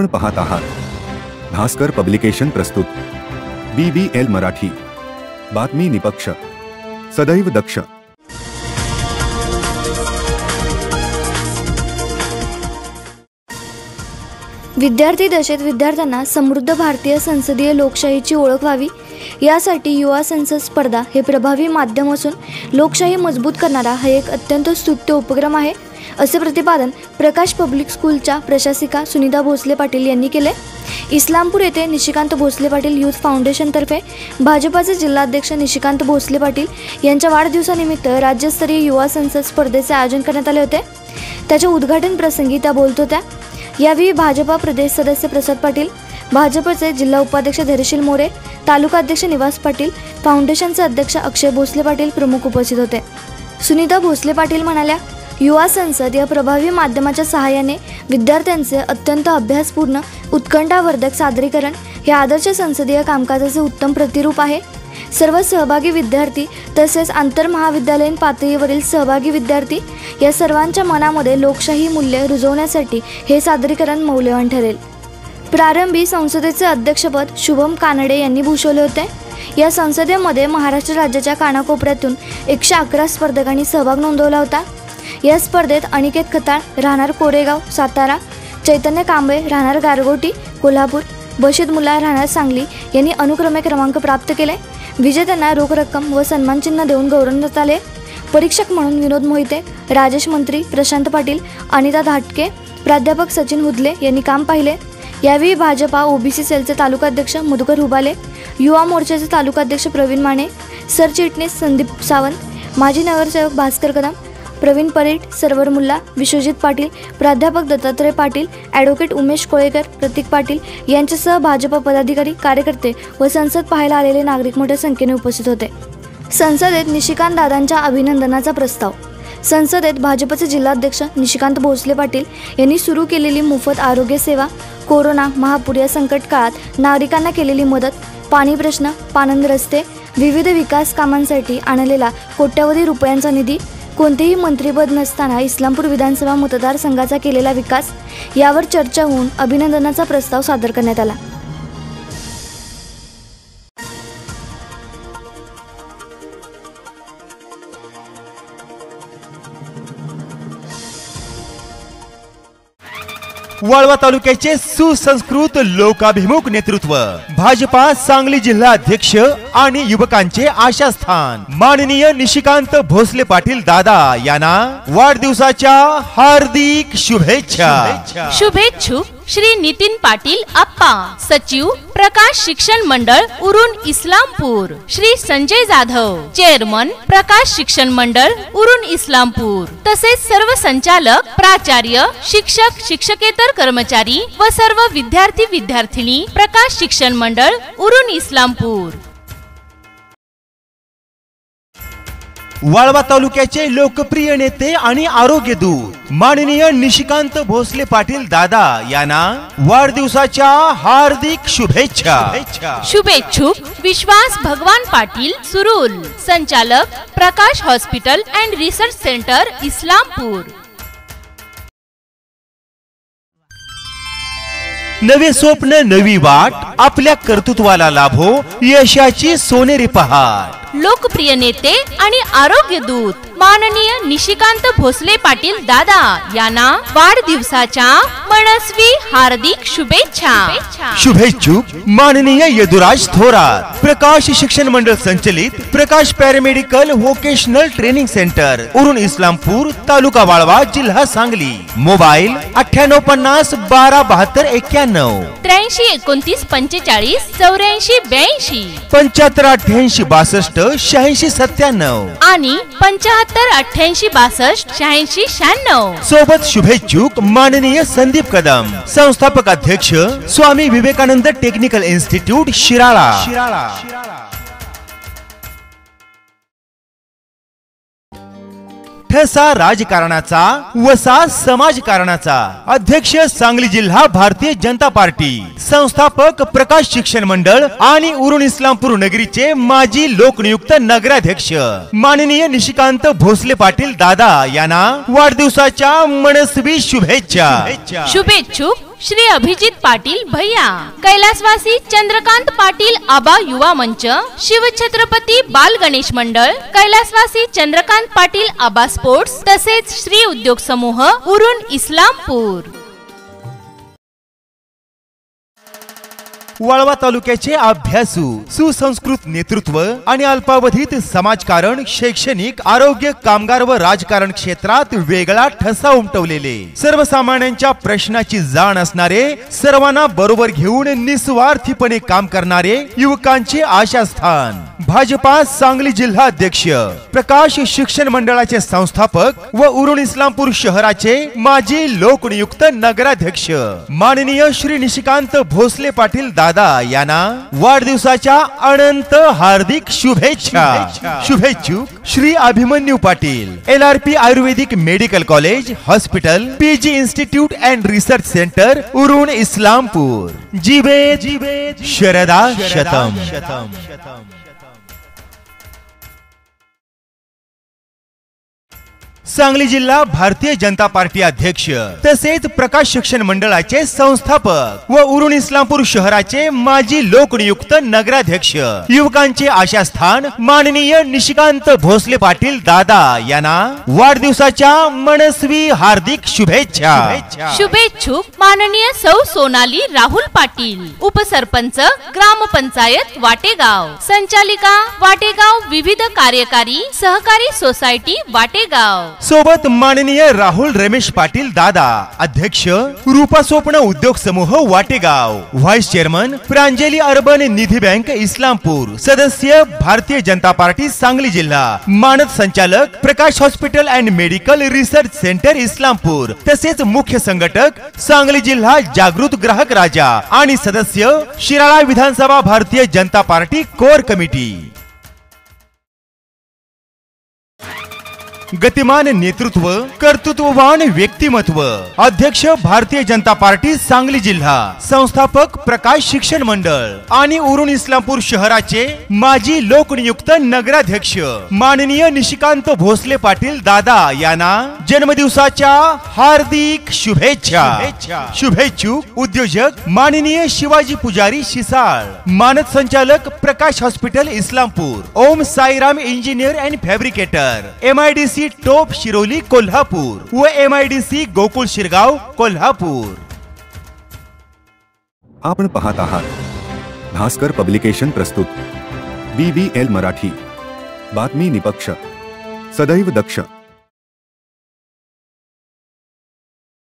आपण पाहत आहात भास्कर पब्लिकेशन प्रस्तुत BBL मराठी, बातमी निपक्ष, सदैव दक्ष। विद्यार्थी दशेत विद्यार्थ्यांना समृद्ध भारतीय संसदीय लोकशाहीची ओळख व्हावी यासाठी युवा संसद स्पर्धा हे प्रभावी माध्यम असून लोकशाही मजबूत करणारा हा एक अत्यंत स्तुत्य उपक्रम आहे, असे प्रतिपादन प्रकाश पब्लिक स्कूलच्या प्रशासिका सुनीता भोसले पाटील यांनी केले। इस्लामपूर येथे निशिकांत भोसले पाटील यूथ फाउंडेशनतर्फे भाजपाचे जिल्हाध्यक्ष निशिकांत भोसले पाटील यांच्या वाढदिवसानिमित्त राज्यस्तरीय युवा संसद स्पर्धेचे आयोजन करण्यात आले होते। त्याच्या उद्घाटन प्रसंगी त्या बोलत होत्या। यावेळी भाजपा प्रदेश सदस्य प्रसाद पाटील, भाजपचे जिल्हा उपाध्यक्ष धैर्यशील मोरे, तालुका अध्यक्ष निवास पाटील, फाउंडेशनचे अध्यक्ष अक्षय भोसले पाटील प्रमुख उपस्थित होते। सुनीता भोसले पाटील म्हणाल्या, युवा संसद या प्रभावी माध्यमाच्या सहाय्याने विद्यार्थ्यांचे अत्यंत अभ्यासपूर्ण उत्कंठावर्धक सादरीकरण हे आदर्श संसदीय कामकाजाचे उत्तम प्रतिरूप आहे। सर्व सहभागी विद्यार्थी तसेच आंतरमहाविद्यालयीन पातळीवरील सहभागी विद्यार्थी या सर्वांच्या मनामध्ये लोकशाही मूल्य रुजवण्यासाठी हे सादरीकरण मौल्यवान ठरेल। प्रारंभी संसदेचे अध्यक्षपद शुभम कानडे यांनी भूषवले होते। या संसदेमध्ये महाराष्ट्र राज्याच्या कानाकोपऱ्यातून 111 स्पर्धकांनी सहभाग नोंदवला होता। या स्पर्धेत अनिकेत खताळ राहणार कोरेगाव सातारा, चैतन्य कांबळे राहणार गारगोटी कोल्हापूर, बशीद मुल्ला राहणार सांगली यांनी अनुक्रमे क्रमांक प्राप्त केले। विजेत्यांना रोख रक्कम व सन्मानचिन्ह देऊन गौरवण्यात आले। परीक्षक म्हणून विनोद मोहिते, राजेश मंत्री प्रशांत पाटील, अनिता धाटके, प्राध्यापक सचिन हुदले यांनी काम पाहिले। यावेळी भाजपा ओबीसी सेलचे तालुकाध्यक्ष मधुकर हुबाले, युवा मोर्चाचे तालुकाध्यक्ष प्रवीण माने, सरचिटणीस संदीप सावंत, माजी नगरसेवक भास्कर कदम, प्रवीण परेड, सरवर मुल्ला, विश्वजित पाटील, प्राध्यापक दत्तात्रय पाटील, ॲडव्होकेट उमेश कोळेकर, प्रतीक पाटील यांच्यासह भाजपा पदाधिकारी, कार्यकर्ते व संसद पाहायला आलेले नागरिक मोठ्या संख्येने उपस्थित होते। संसदेत निशिकांत दादांच्या अभिनंदनाचा प्रस्ताव। संसदेत भाजपचे जिल्हाध्यक्ष निशिकांत भोसले पाटील यांनी सुरू केलेली मोफत आरोग्य सेवा, कोरोना महापूर या संकट काळात नागरिकांना केलेली मदत, पाणी प्रश्न, पाणंद रस्ते, विविध विकास कामांसाठी आणलेला कोट्यवधी रुपयांचा निधी, कोणतेही मंत्रिपद नसताना इस्लामपूर विधानसभा मतदारसंघाचा केलेला विकास यावर चर्चा होऊन अभिनंदनाचा प्रस्ताव सादर करण्यात आला। वाळवा तालुक्याचे सुसंस्कृत लोकाभिमुख नेतृत्व, भाजपा सांगली जिल्हा अध्यक्ष आणि युवकांचे आशास्थान माननीय निशिकांत भोसले पाटील दादा यांना वाढदिवसाच्या हार्दिक शुभेच्छा। शुभेच्छुक श्री नितीन पाटील अप्पा, सचिव प्रकाश शिक्षण मंडळ उरुण इस्लामपूर, श्री संजय जाधव चेअरमन प्रकाश शिक्षण मंडळ उरुण इस्लामपूर, तसेच सर्व संचालक, प्राचार्य, शिक्षक, शिक्षकेतर कर्मचारी व सर्व विद्यार्थी विद्यार्थिनी प्रकाश शिक्षण मंडळ उरुण इस्लामपूर। वाळवा तालुक्याचे लोकप्रिय नेते आणि आरोग्य दूत माननीय निशिकांत भोसले पाटील दादा यांना वाढदिवसाच्या हार्दिक शुभेच्छा। शुभेच्छुक विश्वास भगवान पाटील सुरूल, संचालक Prakash hospital and research centre Islampur. नवे स्वप्न नवी वाट, आपल्या कर्तृत्वाला लाभो यशाची सोनेरी पहाट। लोकप्रिय नेते आणि आरोग्य दूत माननीय निशिकांत भोसले पाटील दादा यांना वाढदिवसाच्या मनस्वी हार्दिक शुभेच्छा। शुभेच्छुक माननीय यदुराज थोरात, प्रकाश शिक्षण मंडळ संचलित Prakash paramedical vocational training centre Urun Islampur, taluka Walwa, जिल्हा सांगली। मोबाईल 9850 1272 91, 83 29 45 84 82, 75 88 62 86 97 आणि 75 88 62 86 96। सोबत शुभेच्छुक माननीय संदीप कदम, संस्थापक अध्यक्ष स्वामी विवेकानंद टेक्निकल इन्स्टिट्यूट शिराळा। ठसा राजकारणाचा, वसा समाजकारणाचा, अध्यक्ष सांगली जिल्हा भारतीय जनता पार्टी, संस्थापक प्रकाश शिक्षण मंडळ आणि उरुण इस्लामपूर नगरीचे माजी लोकनियुक्त नगराध्यक्ष माननीय निशिकांत भोसले पाटील दादा यांना वाढदिवसाच्या मनस्वी शुभेच्छा। शुभेच्छुक श्री अभिजित पाटील भैया, कैलासवासी चंद्रकांत पाटील आबा युवा मंच, शिवछत्रपती बाल गणेश मंडळ, कैलासवासी चंद्रकांत पाटील आबा स्पोर्ट्स तसेच श्री उद्योग समूह उरून इस्लामपूर। वाळवा तालुक्याचे अभ्यासू, सुसंस्कृत नेतृत्व आणि अल्पावधीत समाजकारण, शैक्षणिक, आरोग्य, कामगार व राजकारण क्षेत्रात वेगळा ठसा उमटवलेले, सर्वसामान्यांच्या प्रश्नाची जाण असणारे, सर्वांना बरोबर घेऊन निस्वार्थीपणे काम करणारे युवकांचे आशास्थान भाजपा सांगली जिल्हा अध्यक्ष, प्रकाश शिक्षण मंडळाचे संस्थापक व उरण इस्लामपूर शहराचे माजी लोकनियुक्त नगराध्यक्ष माननीय श्री निशिकांत भोसले पाटील दादा यांना वाढदिवसाच्या अनंत हार्दिक शुभेच्छा। शुभेच्छुक Shri Abhimanyu Patil, LRP Ayurvedic medical college hospital, PG institute and research centre Uran Islampur. जीवेत शरदा शतम। सांगली जिल्हा भारतीय जनता पार्टी अध्यक्ष तसेच प्रकाश शिक्षण मंडळाचे संस्थापक व उरण इस्लामपूर शहराचे माजी लोकनियुक्त नगराध्यक्ष, युवकांचे आशास्थान माननीय निशिकांत भोसले पाटील दादा यांना वाढदिवसाच्या मनस्वी हार्दिक शुभेच्छा। शुभेच्छुक माननीय सौ सोनाली राहुल पाटील, उपसरपंच ग्रामपंचायत वाटेगाव, संचालिका वाटेगाव विविध कार्यकारी सहकारी सोसायटी वाटेगाव, सोबत माननीय राहुल रमेश पाटील दादा, अध्यक्ष रूपा Swapna Udyog Samuh Wategaon, vice chairman Pranjali urban Nidhi bank Islampur, सदस्य भारतीय जनता पार्टी सांगली जिल्हा, मानद संचालक Prakash hospital and medical research centre Islampur, तसेच मुख्य संघटक सांगली जिल्हा जागृत ग्राहक राजा आणि सदस्य शिराळा विधानसभा भारतीय जनता पार्टी कोर कमिटी। गतिमान नेतृत्व, कर्तृत्ववान व्यक्तिमत्व, अध्यक्ष भारतीय जनता पार्टी सांगली जिल्हा, संस्थापक प्रकाश शिक्षण मंडळ आणि उरण इस्लामपूर शहराचे माजी लोकनियुक्त नगराध्यक्ष माननीय निशिकांत भोसले पाटील दादा यांना जन्मदिवसाच्या हार्दिक शुभेच्छा। शुभेच्छुक उद्योजक माननीय शिवाजी पुजारी शिसाळ, मानद संचालक Prakash hospital Islampur, Om Sairam engineer and fabricator, MIDC Top Shiroli Kolhapur व MIDC गोकुळ शिरगाव कोल्हापूर। आपण पाहत आहात भास्कर पब्लिकेशन प्रस्तुत BBL मराठी, बातमी निपक्ष, सदैव दक्ष।